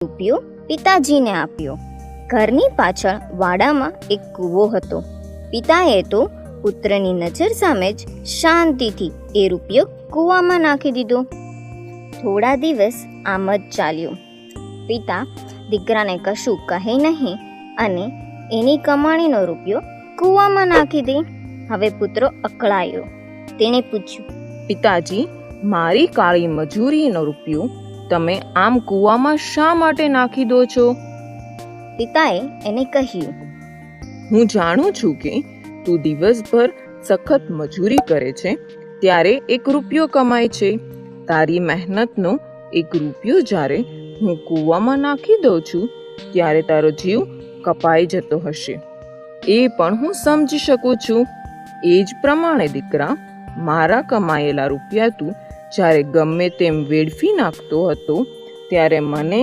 રૂપિયો પિતાજીને આપ્યો. ઘરની પાછળ વાડામાં એક કૂવો હતો. પિતાએ તો પુત્રની નજર સામે જ શાંતિથી એ રૂપિયો કૂવામાં નાખી દીધો. થોડા દિવસ આમ જ ચાલ્યું. પિતા દીકરાને કશું કહે નહીં અને એની કમાણીનો રૂપિયો કૂવામાં નાખી દે. હવે પુત્ર અકળાયો. તેણે પૂછ્યું, પિતાજી, મારી કાળી મજૂરીનો રૂપિયો તમે આમ કૂવામાં શા માટે નાખી દો છો? પિતાએ એને કહ્યું, હું જાણું છું કે તું દિવસભર સખત મજૂરી કરે છે ત્યારે એક રૂપિયો કમાય છે. તારી મહેનતનો એક રૂપિયો જ્યારે હું કૂવામાં નાખી દઉં છું ત્યારે તારો જીવ કપાઈ જતો હશે, એ પણ હું સમજી શકું છું. એ જ પ્રમાણે દીકરા, મારા કમાયેલા રૂપિયા તું જ્યારે ગમે તેમ વેડફી નાખતો હતો ત્યારે મને